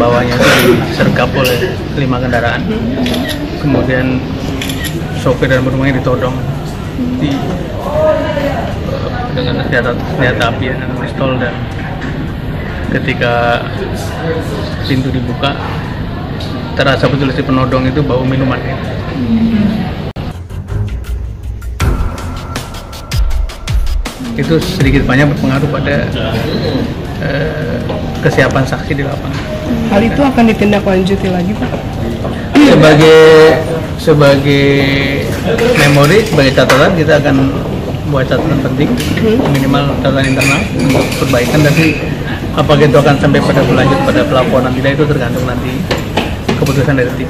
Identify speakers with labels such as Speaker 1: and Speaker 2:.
Speaker 1: pembawanya itu disergap oleh 5 kendaraan, kemudian sopir dan penumpangnya ditodong dengan senjata api dan pistol, dan ketika pintu dibuka terasa betul si penodong itu bau minuman gitu. Itu sedikit banyak berpengaruh pada kesiapan saksi di lapangan.
Speaker 2: Hal itu akan ditindaklanjuti lagi, Pak?
Speaker 1: Sebagai memori, sebagai catatan, kita akan buat catatan penting, minimal catatan internal untuk perbaikan. Tapi apakah itu akan sampai pada berlanjut pada pelaporan tidak, itu tergantung nanti keputusan dari tim.